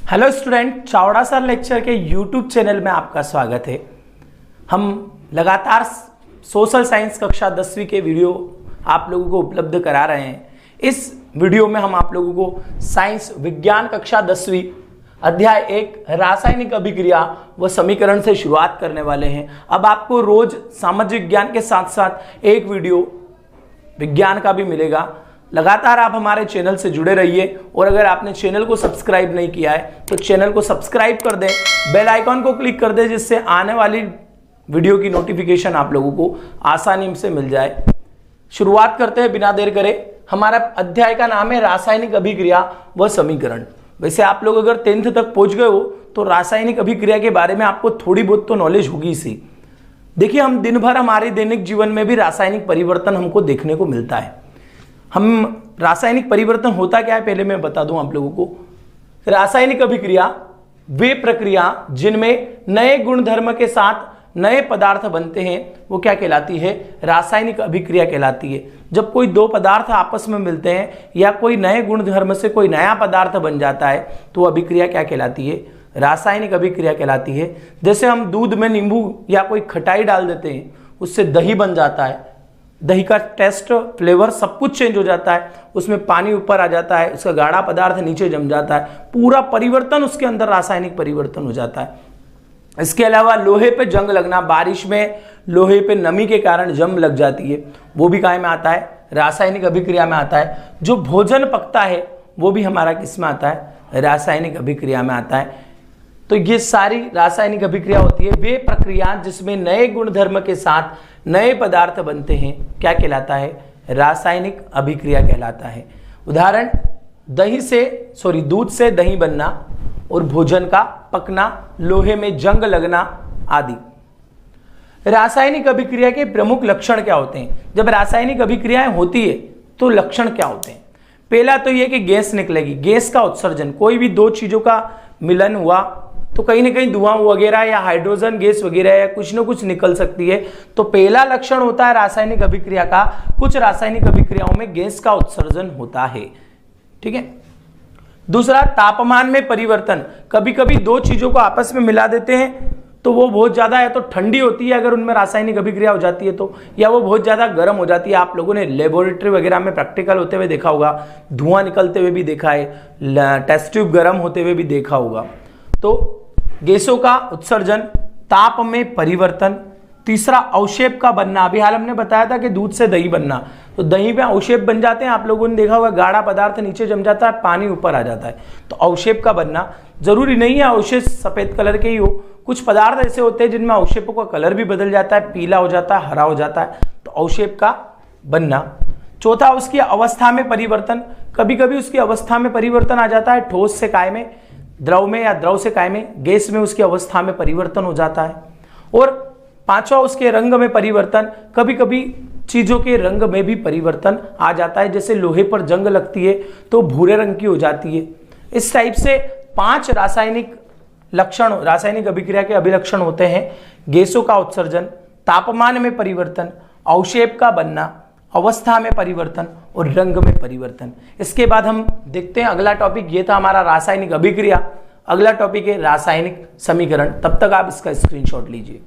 Hello student, Chavda sir lecture के YouTube channel में आपका स्वागत है। हम लगातार सोशल साइंस कक्षा 10वीं के वीडियो आप लोगों को उपलब्ध करा रहे हैं। इस वीडियो में हम आप लोगों को साइंस विज्ञान कक्षा 10वीं अध्याय 1 रासायनिक अभिक्रिया व समीकरण से शुरुआत करने वाले हैं। अब आपको रोज सामाजिक विज्ञान के साथ साथ एक वीडियो विज्ञान का भी मिलेगा। लगातार आप हमारे चैनल से जुड़े रहिए और अगर आपने चैनल को सब्सक्राइब नहीं किया है तो चैनल को सब्सक्राइब कर दें, बेल आइकॉन को क्लिक कर दें, जिससे आने वाली वीडियो की नोटिफिकेशन आप लोगों को आसानी से मिल जाए। शुरुआत करते हैं बिना देर करे। हमारा अध्याय का नाम है रासायनिक अभिक्रिया व समीकरण। वैसे आप लोग अगर 10th तक पहुंच गए हो तो रासायनिक अभिक्रिया के बारे में आपको थोड़ी बहुत तो नॉलेज होगी सी। देखिए, हम दिन भर हमारे दैनिक जीवन में भी रासायनिक परिवर्तन हमको देखने को मिलता है। हम रासायनिक परिवर्तन होता क्या है पहले मैं बता दूं आप लोगों को। रासायनिक अभिक्रिया वे प्रक्रिया जिनमें नए गुणधर्म के साथ नए पदार्थ बनते हैं वो क्या कहलाती है? रासायनिक अभिक्रिया कहलाती है। जब कोई दो पदार्थ आपस में मिलते हैं या कोई नए गुणधर्म से कोई नया पदार्थ बन जाता है तो अभिक्रिया क्या कहलाती है? रासायनिक अभिक्रिया कहलाती है। जैसे हम दूध में नींबू या कोई खटाई डाल देते हैं, उससे दही बन जाता है। दही का टेस्ट, फ्लेवर सब कुछ चेंज हो जाता है। उसमें पानी ऊपर आ जाता है, उसका गाढ़ा पदार्थ नीचे जम जाता है। पूरा परिवर्तन उसके अंदर रासायनिक परिवर्तन हो जाता है। इसके अलावा लोहे पे जंग लगना, बारिश में लोहे पे नमी के कारण जंग लग जाती है, वो भी काय में आता है? रासायनिक अभिक्रिया में आता है। जो भोजन पकता है वो भी हमारा किस में आता है? रासायनिक अभिक्रिया में आता है। तो ये सारी रासायनिक अभिक्रिया होती है। वे प्रक्रिया जिसमें नए गुणधर्म के साथ नए पदार्थ बनते हैं क्या कहलाता है? रासायनिक अभिक्रिया कहलाता है। उदाहरण, दूध से दही बनना और भोजन का पकना, लोहे में जंग लगना आदि। रासायनिक अभिक्रिया के प्रमुख लक्षण क्या होते हैं? जब रासायनिक अभिक्रियाएं होती है तो लक्षण क्या होते हैं? पहला तो यह कि गैस निकलेगी, गैस का उत्सर्जन। कोई भी दो चीजों का मिलन हुआ तो कहीं ना कहीं धुआं वगैरह या हाइड्रोजन गैस वगैरह या कुछ ना कुछ निकल सकती है। तो पहला लक्षण होता है रासायनिक अभिक्रिया का, कुछ रासायनिक अभिक्रियाओं में गैस का उत्सर्जन होता है। ठीक है। दूसरा, तापमान में परिवर्तन। कभी कभी दो चीजों को आपस में मिला देते हैं तो वो बहुत ज्यादा या तो ठंडी होती है अगर उनमें रासायनिक अभिक्रिया हो जाती है तो, या वो बहुत ज्यादा गर्म हो जाती है। आप लोगों ने लेबोरेटरी वगैरह में प्रैक्टिकल होते हुए देखा होगा, धुआं निकलते हुए भी देखा है, टेस्ट ट्यूब गर्म होते हुए भी देखा होगा। तो गैसों का उत्सर्जन, ताप में परिवर्तन। तीसरा, अवशेप का बनना। अभी हाल हमने बताया था कि दूध से दही बनना, तो दही में अवशेप बन जाते हैं। आप लोगों ने देखा होगा, गाढ़ा पदार्थ नीचे जम जाता है, पानी ऊपर आ जाता है। तो अवशेप का बनना। जरूरी नहीं है अवशेष सफेद कलर के ही हो, कुछ पदार्थ ऐसे होते हैं जिनमें अवशेपों का कलर भी बदल जाता है, पीला हो जाता है, हरा हो जाता है, तो अवशेप का बनना। चौथा, उसकी अवस्था में परिवर्तन। कभी कभी उसकी अवस्था में परिवर्तन आ जाता है, ठोस से काय में, द्रव में, या द्रव से काय में, गैस में उसकी अवस्था में परिवर्तन हो जाता है। और पांचवा, उसके रंग में परिवर्तन। कभी कभी चीजों के रंग में भी परिवर्तन आ जाता है। जैसे लोहे पर जंग लगती है तो भूरे रंग की हो जाती है। इस टाइप से 5 रासायनिक लक्षण, रासायनिक अभिक्रिया के अभिलक्षण होते हैं। गैसों का उत्सर्जन, तापमान में परिवर्तन, अवशेप का बनना, अवस्था में परिवर्तन और रंग में परिवर्तन। इसके बाद हम देखते हैं अगला टॉपिक। ये था हमारा रासायनिक अभिक्रिया। अगला टॉपिक है रासायनिक समीकरण। तब तक आप इसका स्क्रीनशॉट लीजिए।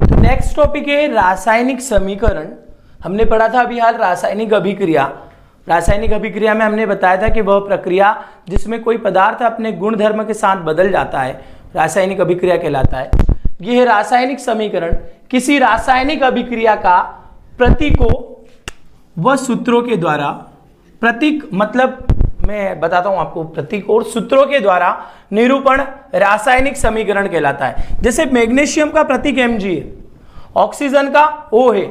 तो नेक्स्ट टॉपिक है रासायनिक समीकरण। हमने पढ़ा था अभी हाल रासायनिक अभिक्रिया। रासायनिक अभिक्रिया में हमने बताया था कि वह प्रक्रिया जिसमें कोई पदार्थ अपने गुणधर्म के साथ बदल जाता है रासायनिक अभिक्रिया कहलाता है। यह है रासायनिक समीकरण। किसी रासायनिक अभिक्रिया का प्रतीकों व सूत्रों के द्वारा, प्रतीक मतलब मैं बताता हूं आपको, प्रतीक और सूत्रों के द्वारा निरूपण रासायनिक समीकरण कहलाता है। जैसे मैग्नीशियम का प्रतीक Mg है, ऑक्सीजन का O है।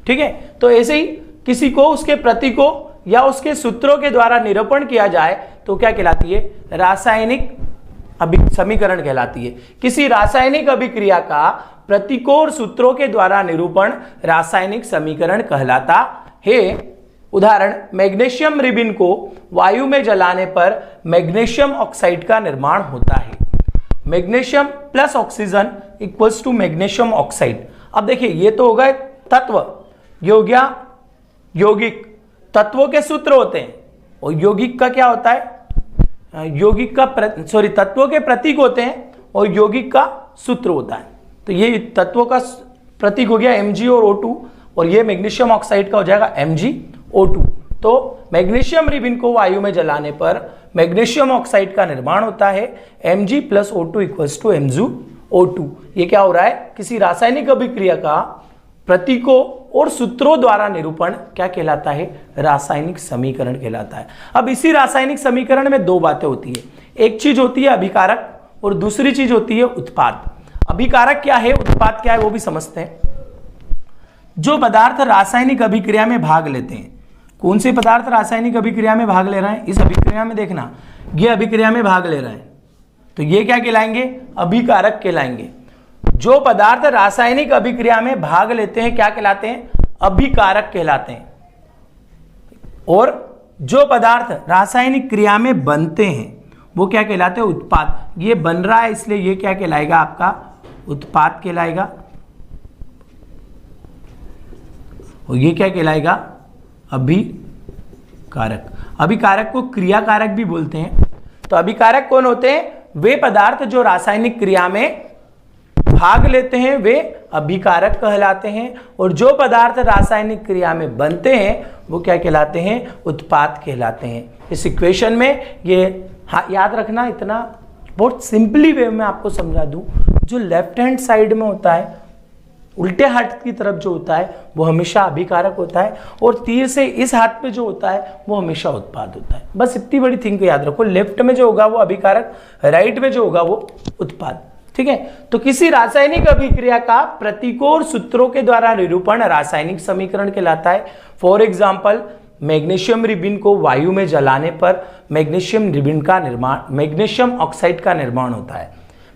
ठीक है। तो ऐसे ही किसी को उसके प्रतीकों या उसके सूत्रों के द्वारा निरूपण किया जाए तो क्या कहलाती है? रासायनिक समीकरण कहलाती है। किसी रासायनिक अभिक्रिया का प्रतीकों और सूत्रों के द्वारा निरूपण रासायनिक समीकरण कहलाता है। उदाहरण, मैग्नीशियम रिबिन को वायु में जलाने पर मैग्नीशियम ऑक्साइड का निर्माण होता है। Magnesium plus oxygen equals to magnesium oxide. अब देखिए, ये तो हो गए तत्व, यौगिक। तत्वों के सूत्र होते हैं और यौगिक का क्या होता है? यौगिक का तत्वों के प्रतीक होते हैं और यौगिक का सूत्र होता है। तो ये तत्वों का प्रतीक हो गया Mg और O2 और ये मैग्नीशियम ऑक्साइड का हो जाएगा MgO2। तो मैग्नीशियम रिबिन को वायु में जलाने पर मैग्नीशियम ऑक्साइड का निर्माण होता है Mg + O2 = MgO2। ये क्या हो रहा है, किसी रासायनिक अभिक्रिया का प्रतीकों और सूत्रों द्वारा निरूपण क्या कहलाता है, रासायनिक समीकरण कहलाता है। अब इसी रासायनिक समीकरण में दो बातें होती है, एक चीज होती है अभिकारक और दूसरी चीज होती है उत्पाद। अभिकारक क्या है, उत्पाद क्या है, वो भी समझते हैं। जो पदार्थ रासायनिक अभिक्रिया में भाग लेते हैं, कौन से पदार्थ रासायनिक अभिक्रिया में भाग ले रहे हैं, इस अभिक्रिया में देखना, ये अभिक्रिया में भाग ले रहे हैं, तो ये क्या कहलाएंगे, अभिकारक कहलाएंगे। जो पदार्थ रासायनिक अभिक्रिया में भाग लेते हैं क्या कहलाते हैं, अभिकारक कहलाते हैं। और जो पदार्थ रासायनिक क्रिया में बनते हैं वो क्या कहलाते हैं, उत्पाद। ये बन रहा है इसलिए ये क्या कहलाएगा, आपका उत्पाद कहलाएगा। और ये क्या कहलाएगा, अभिकारक। अभिकारक को क्रियाकारक भी बोलते हैं। तो अभिकारक कौन होते हैं, वे पदार्थ जो रासायनिक क्रिया में भाग लेते हैं वे अभिकारक कहलाते हैं, और जो पदार्थ रासायनिक क्रिया में बनते हैं वो क्या कहलाते हैं, उत्पाद कहलाते हैं। इस इक्वेशन में ये याद रखना, इतना बहुत सिंपली वे में आपको समझा दूं, जो लेफ्ट हैंड साइड में होता है, उल्टे हाथ की तरफ जो होता है वो हमेशा अभिकारक होता है, और तीर से इस हाथ पे जो होता है वो हमेशा उत्पाद होता है। बस इतनी बड़ी थिंग को याद रखो, लेफ्ट में जो होगा वो अभिकारक, राइट में जो होगा वो उत्पाद। ठीक है, तो किसी रासायनिक अभिक्रिया का प्रतीकों और सूत्रों के द्वारा निरूपण रासायनिक समीकरण कहलाता है। फॉर एग्जाम्पल, मैग्नीशियम रिबिन को वायु में जलाने पर मैग्नीशियम रिबिन का निर्माण, मैग्नीशियम ऑक्साइड का निर्माण होता है।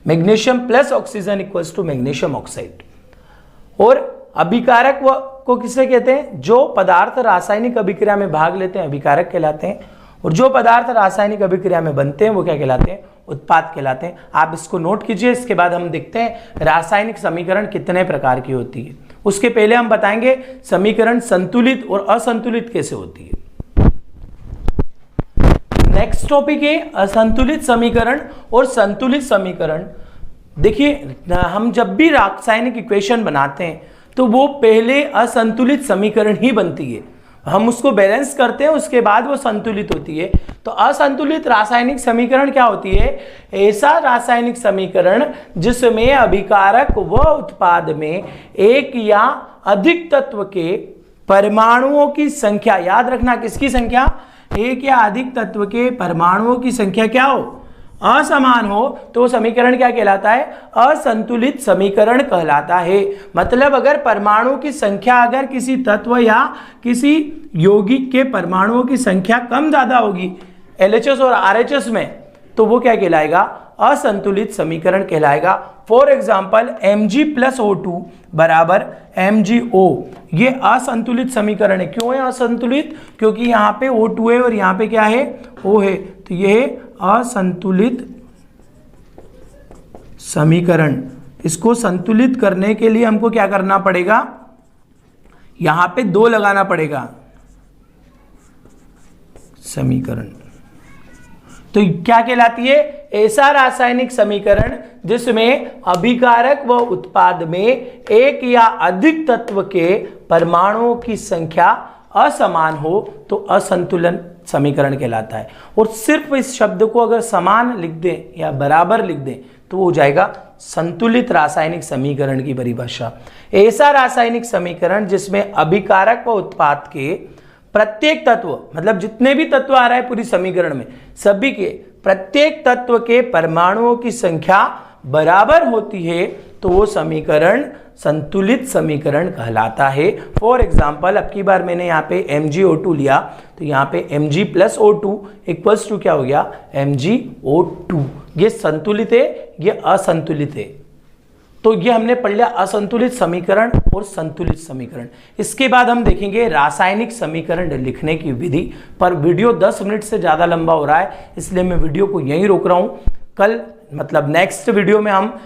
Magnesium + oxygen = magnesium oxide. और अभिकारक को किसे कहते हैं, जो पदार्थ रासायनिक अभिक्रिया में भाग लेते हैं अभिकारक कहलाते हैं, और जो पदार्थ रासायनिक अभिक्रिया में बनते हैं वो क्या कहलाते हैं, उत्पाद कहलाते हैं। आप इसको नोट कीजिए, इसके बाद हम देखते हैं रासायनिक समीकरण कितने प्रकार की होती है। उसके पहले हम बताएंगे समीकरण संतुलित और असंतुलित कैसे होती है। नेक्स्ट टॉपिक है असंतुलित समीकरण और संतुलित समीकरण। देखिए, हम जब भी रासायनिक इक्वेशन बनाते हैं तो वो पहले असंतुलित समीकरण ही बनती है, हम उसको बैलेंस करते हैं, उसके बाद वो संतुलित होती है। तो असंतुलित रासायनिक समीकरण क्या होती है, ऐसा रासायनिक समीकरण जिसमें अभिकारक व उत्पाद में एक या अधिक तत्व के परमाणुओं की संख्या, याद रखना किसकी संख्या, एक या अधिक तत्व के परमाणुओं की संख्या क्या हो, असमान हो, तो समीकरण क्या कहलाता है, असंतुलित समीकरण कहलाता है। मतलब अगर परमाणु की संख्या, अगर किसी तत्व या किसी यौगिक के परमाणुओं की संख्या कम ज्यादा होगी LHS और RHS में, तो वो क्या कहलाएगा, असंतुलित समीकरण कहलाएगा। For example, Mg + O2 = MgO, ये असंतुलित समीकरण है। क्यों है असंतुलित, क्योंकि यहाँ पे O2 है और यहाँ पे क्या है, O है, तो ये असंतुलित समीकरण। इसको संतुलित करने के लिए हमको क्या करना पड़ेगा, यहां पे 2 लगाना पड़ेगा समीकरण। तो क्या कहलाती है, ऐसा रासायनिक समीकरण जिसमें अभिकारक व उत्पाद में एक या अधिक तत्व के परमाणुओं की संख्या असमान हो तो असंतुलन समीकरण कहलाता है। और सिर्फ इस शब्द को अगर समान लिख दें या बराबर लिख दें तो वो हो जाएगा संतुलित रासायनिक समीकरण की परिभाषा। ऐसा रासायनिक समीकरण जिसमें अभिकारक व उत्पाद के प्रत्येक तत्व, मतलब जितने भी तत्व आ रहा है पूरी समीकरण में, सभी के प्रत्येक तत्व के परमाणुओं की संख्या बराबर होती है, तो वो समीकरण संतुलित समीकरण कहलाता है। फॉर एग्जाम्पल, अब की बार मैंने यहाँ पे MgO2 लिया, तो यहाँ पे Mg + O2 = क्या हो गया, MgO2। ये संतुलित है, ये असंतुलित है। तो ये हमने पढ़ लिया असंतुलित समीकरण और संतुलित समीकरण। इसके बाद हम देखेंगे रासायनिक समीकरण लिखने की विधि। पर वीडियो 10 मिनट से ज़्यादा लंबा हो रहा है, इसलिए मैं वीडियो को यहीं रोक रहा हूँ। कल मतलब नेक्स्ट वीडियो में हम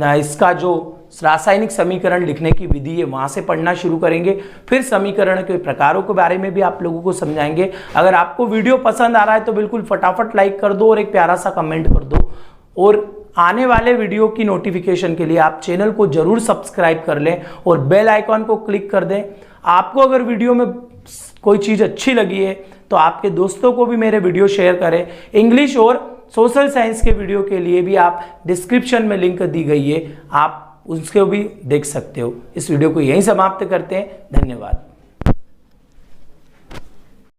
इसका जो रासायनिक समीकरण लिखने की विधि है वहां से पढ़ना शुरू करेंगे। फिर समीकरण के प्रकारों के बारे में भी आप लोगों को समझाएंगे। अगर आपको वीडियो पसंद आ रहा है तो बिल्कुल फटाफट लाइक कर दो और एक प्यारा सा कमेंट कर दो। और आने वाले वीडियो की नोटिफिकेशन के लिए आप चैनल को जरूर सब्सक्राइब कर लें और बेल आइकॉन को क्लिक कर दें। आपको अगर वीडियो में कोई चीज़ अच्छी लगी है तो आपके दोस्तों को भी मेरे वीडियो शेयर करें। इंग्लिश और सोशल साइंस के वीडियो के लिए भी आप डिस्क्रिप्शन में लिंक दी गई है, आप उसको भी देख सकते हो। इस वीडियो को यहीं समाप्त करते हैं। धन्यवाद।